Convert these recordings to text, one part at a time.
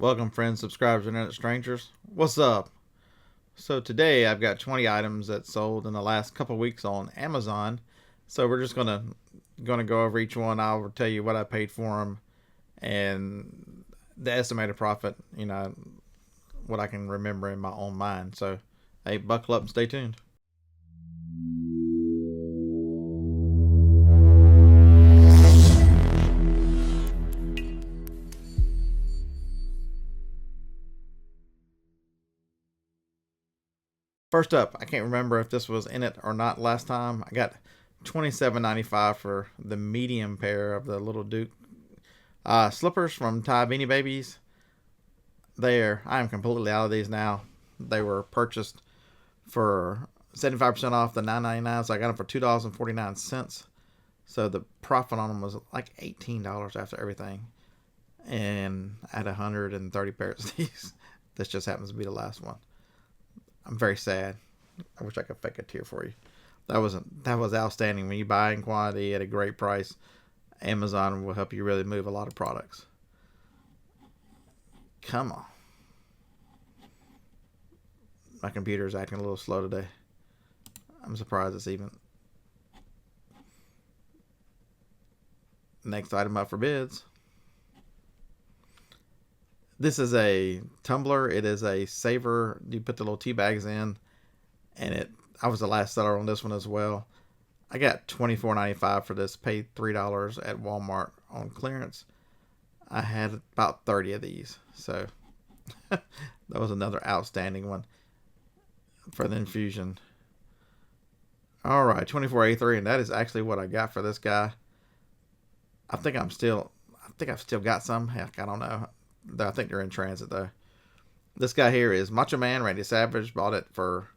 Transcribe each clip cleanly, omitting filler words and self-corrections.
Welcome, friends, subscribers, and internet strangers. What's up? So today I've got 20 items that sold in the last couple weeks on Amazon. So we're just gonna go over each one. I'll tell you what I paid for them and the estimated profit. What I can remember in my own mind. So, hey, buckle up and stay tuned. First up, I can't remember if this was in it or not last time. I got $27.95 for the medium pair of the Little Duke slippers from Thai Beanie Babies. I am completely out of these now. They were purchased for 75% off the $9.99, so I got them for $2.49. So the profit on them was like $18 after everything. And I had 130 pairs of these. This just happens to be the last one. I'm very sad. I wish I could fake a tear for you. That was outstanding. When you buy in quantity at a great price, Amazon will help you really move a lot of products. Come on. My computer is acting a little slow today. I'm surprised it's even. Next item up for bids. This is a tumbler. It is a saver. You put the little tea bags in, and I was the last seller on this one as well. I got $24.95 for this. Paid $3 at Walmart on clearance. I had about 30 of these, so that was another outstanding one for the infusion. All right, 24.83, and that is actually what I got for this guy. I think I've still got some. Heck, I don't know. I think they're in transit though. This guy here is Macho Man Randy Savage. Bought it for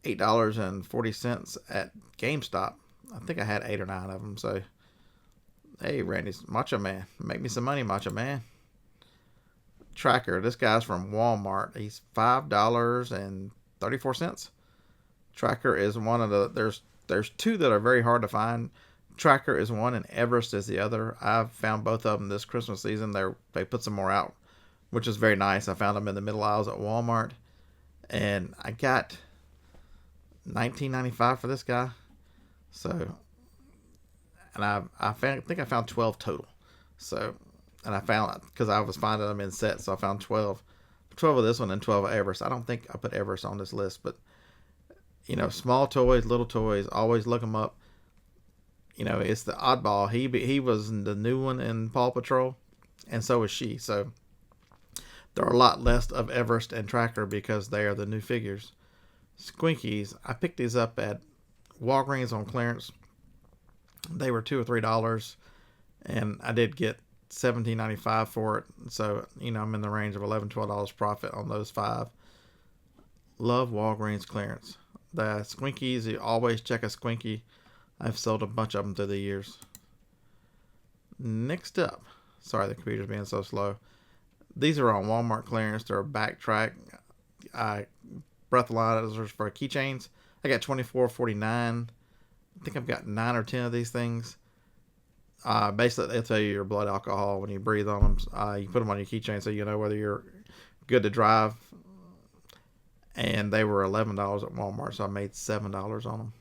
$8.40 at GameStop. I think I had 8 or 9 of them. So, hey, Randy's Macho Man, make me some money, Macho Man. Tracker. This guy's from Walmart. He's $5.34. Tracker is one of the. There's two that are very hard to find. Tracker is one and Everest is the other. I've found both of them this Christmas season. They put some more out, which is very nice. I found them in the middle aisles at Walmart, and I got $19.95 for this guy. So, and I think I found 12 total. So, and I found, because I was finding them in sets, so I found 12 of this one and 12 of Everest. I don't think I put Everest on this list, but small toys, little toys, always look them up. It's the oddball. He was the new one in Paw Patrol, and so is she. So there are a lot less of Everest and Tracker because they are the new figures. Squinkies. I picked these up at Walgreens on clearance. They were $2 or $3, and I did get $17.95 for it. So I'm in the range of $11, $12 profit on those 5. Love Walgreens clearance. The Squinkies. You always check a Squinky. I've sold a bunch of them through the years. Next up. Sorry, the computer's being so slow. These are on Walmart clearance. They're a backtrack breathalyzers for keychains. I got $24.49. I think I've got 9 or 10 of these things. Basically, they'll tell you your blood alcohol when you breathe on them. You put them on your keychain so you know whether you're good to drive. And they were $11 at Walmart, so I made $7 on them.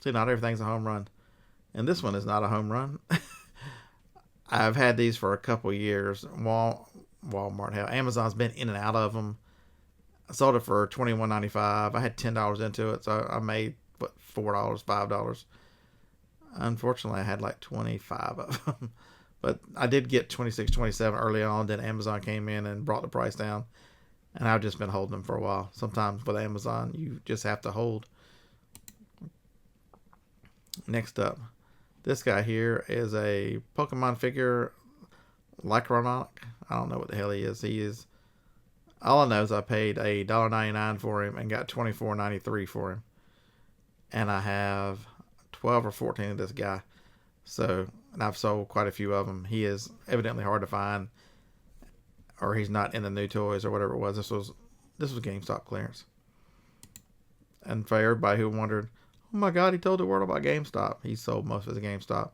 See, not everything's a home run. And this one is not a home run. I've had these for a couple years. Walmart, hell, Amazon's been in and out of them. I sold it for $21.95. I had $10 into it, so I made, $4, $5. Unfortunately, I had like 25 of them. But I did get 26, 27 early on. Then Amazon came in and brought the price down. And I've just been holding them for a while. Sometimes with Amazon, you just have to hold. Next up, this guy here is a Pokemon figure, Lycronoc. I don't know what the hell he is. All I know is I paid $1.99 for him and got $24.93 for him. And I have 12 or 14 of this guy. So, and I've sold quite a few of them. He is evidently hard to find, or he's not in the new toys or whatever it was. This was GameStop clearance. And for everybody who wondered, oh my God, he told the world about GameStop. He sold most of his GameStop.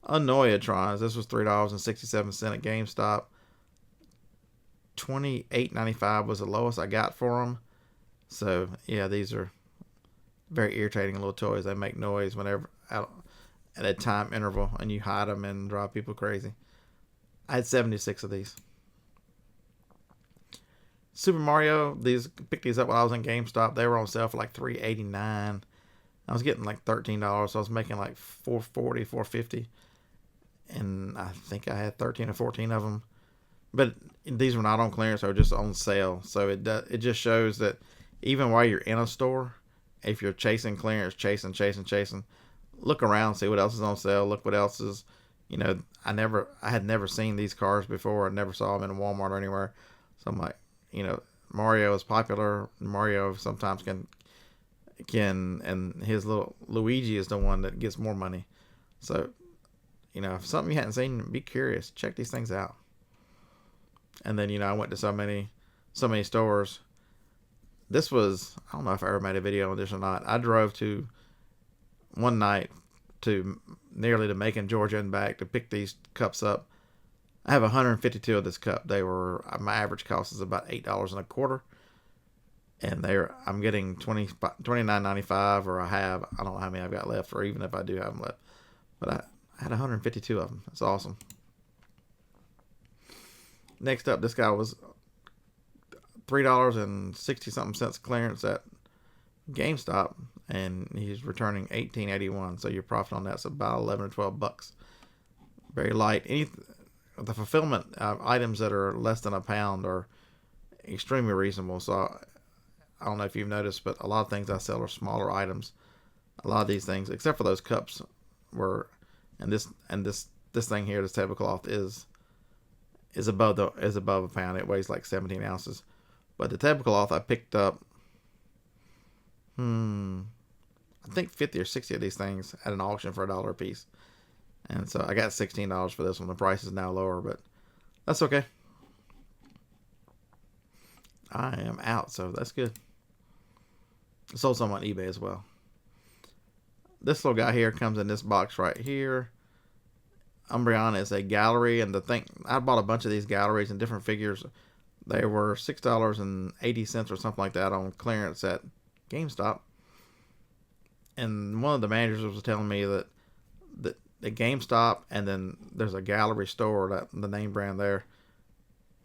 Annoyatrons. This was $3.67 at GameStop. $28.95 was the lowest I got for them. So yeah, these are very irritating little toys. They make noise whenever at a time interval, and you hide them and drive people crazy. I had 76 of these. Super Mario. Picked these up when I was in GameStop. They were on sale for like $3.89. I was getting like $13, so I was making like $4.40, $4.50, and I think I had 13 or 14 of them. But these were not on clearance; they were just on sale. So it just shows that even while you're in a store, if you're chasing clearance, chasing, look around, see what else is on sale. Look what else is, I had never seen these cars before. I never saw them in Walmart or anywhere. So I'm like, Mario is popular. Mario sometimes can, and his little Luigi is the one that gets more money. So, if something you hadn't seen, be curious. Check these things out. And then, I went to so many stores. This was, I don't know if I ever made a video on this or not. I drove to one night nearly to Macon, Georgia and back to pick these cups up. I have 152 of this cup. My average cost is about $8.25. And I'm getting $29.95, or I don't know how many I've got left, or even if I do have them left. But I had 152 of them. That's awesome. Next up, this guy was $3.60 clearance at GameStop, and he's returning $18.81. So your profit on that's about $11 or $12. Very light. The fulfillment items that are less than a pound are extremely reasonable. So I don't know if you've noticed, but a lot of things I sell are smaller items. A lot of these things, except for those cups, and this thing here, this tablecloth is above a pound. It weighs like 17 ounces. But the tablecloth I picked up, I think 50 or 60 of these things at an auction for $1 a piece. And so I got $16 for this one. The price is now lower, but that's okay. I am out, so that's good. I sold some on eBay as well. This little guy here comes in this box right here. Umbreon is a gallery, and I bought a bunch of these galleries and different figures. They were $6.80 or something like that on clearance at GameStop. And one of the managers was telling me that the GameStop, and then there's a gallery store, the name brand there,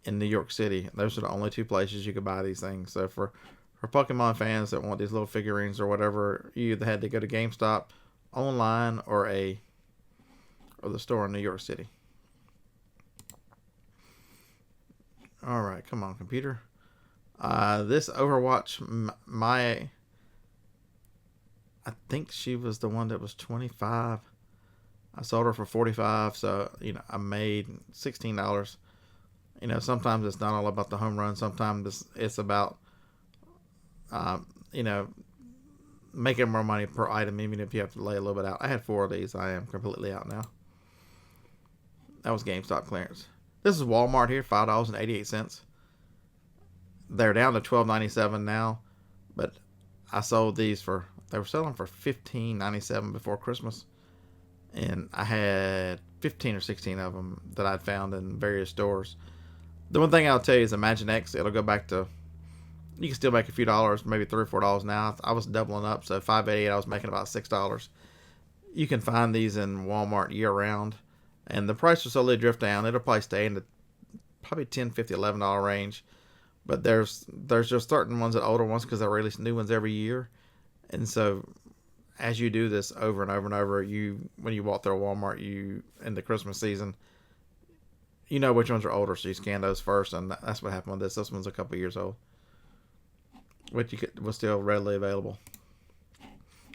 in New York City. Those are the only two places you could buy these things. So for Pokemon fans that want these little figurines or whatever, you either had to go to GameStop online or the store in New York City. All right, come on, computer. This Overwatch, I think she was the one that was 25. I sold her for 45, so I made $16. Sometimes it's not all about the home run. Sometimes it's about making more money per item, even if you have to lay a little bit out. I had 4 of these. I am completely out now. That was GameStop clearance. This is Walmart here, $5.88. They're down to $12.97 now, but I sold these they were selling for $15.97 before Christmas, and I had 15 or 16 of them that I'd found in various stores. The one thing I'll tell you is Imaginext. It'll go back to, you can still make a few dollars, maybe $3 or $4 now. I was doubling up, so $5.88 I was making about $6. You can find these in Walmart year round, and the price will slowly drift down. It'll probably stay in the probably $10, $50, $11 range. But there's just certain ones, that older ones, because they release new ones every year. And so as you do this over and over and over, when you walk through a Walmart, in the Christmas season, you know which ones are older, so you scan those first, and that's what happened with this. This one's a couple years old, which was still readily available.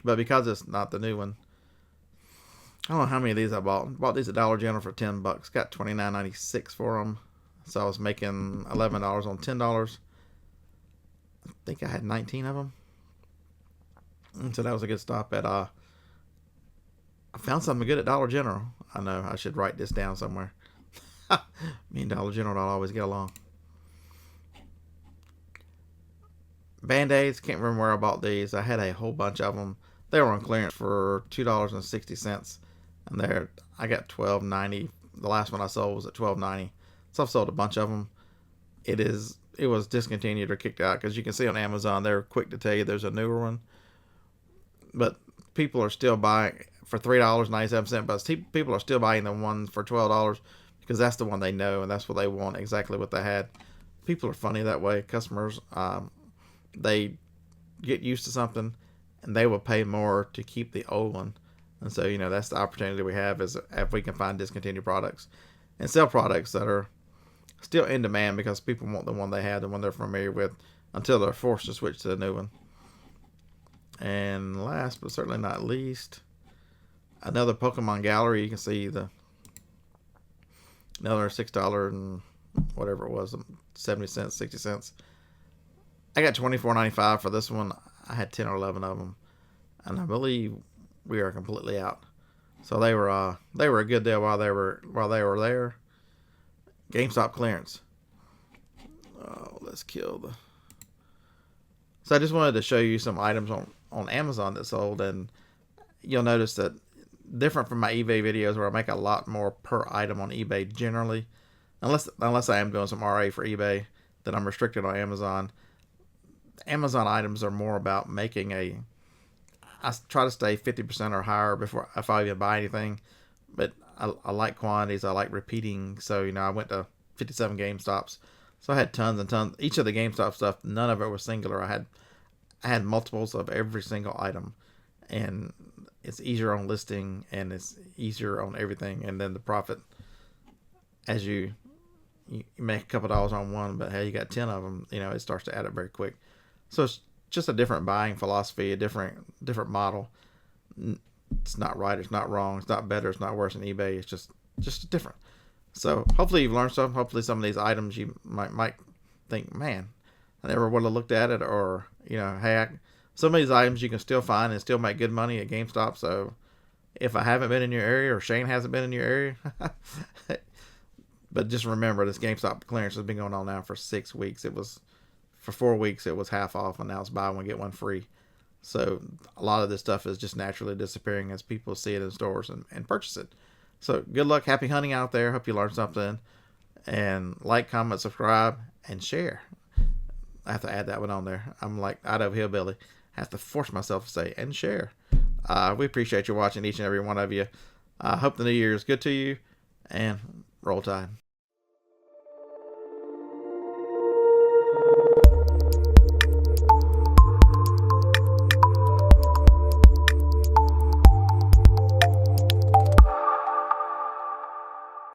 But because it's not the new one, I don't know how many of these I bought. Bought these at Dollar General for $10. Got $29.96 for them. So I was making $11 on $10. I think I had 19 of them. And so that was a good stop at, I found something good at Dollar General. I know, I should write this down somewhere. Me and Dollar General don't always get along. Band-Aids, can't remember where I bought these. I had a whole bunch of them. They were on clearance for $2.60 and I got $12.90. The last one I sold was at $12.90. So I've sold a bunch of them. It was discontinued or kicked out, because you can see on Amazon they're quick to tell you there's a newer one, but people are still buying for $3.97. But people are still buying the one for $12 because that's the one they know and that's what they want, exactly what they had. People are funny that way. Customers, they get used to something and they will pay more to keep the old one. And so, that's the opportunity we have, is if we can find discontinued products and sell products that are still in demand, because people want the one they have, the one they're familiar with, until they're forced to switch to the new one. And last but certainly not least, another Pokemon gallery. You can see another $6 and whatever it was, 70 cents, 60 cents. I got $24.95 for this one. I had 10 or 11 of them, and I believe we are completely out. So they were a good deal while they were there. GameStop clearance. Oh, let's kill the. So I just wanted to show you some items on Amazon that sold, and you'll notice that different from my eBay videos where I make a lot more per item on eBay generally, unless I am doing some RA for eBay, that I'm restricted on Amazon. Amazon items are more about making I try to stay 50% or higher if I even buy anything, but I like quantities. I like repeating. So, I went to 57 GameStops. So I had tons and tons. Each of the GameStop stuff, none of it was singular. I had multiples of every single item, and it's easier on listing and it's easier on everything. And then the profit, as you make a couple dollars on one, but hey, you got 10 of them, it starts to add up very quick. So it's just a different buying philosophy, a different model. It's not right, it's not wrong, it's not better, it's not worse than eBay. It's just different. So hopefully you've learned something. Hopefully some of these items you might think, man, I never would have looked at it, or hey, some of these items you can still find and still make good money at GameStop. So if I haven't been in your area, or Shane hasn't been in your area, but just remember, this GameStop clearance has been going on now for 6 weeks. For 4 weeks it was half off, and now it's buy one get one free. So a lot of this stuff is just naturally disappearing as people see it in stores and purchase it. So good luck, happy hunting out there. Hope you learned something. And like, comment, subscribe, and share. I have to add that one on there. I'm like Idaho Hillbilly. I have to force myself to say, and share. We appreciate you watching, each and every one of you. I hope the new year is good to you, and roll tide.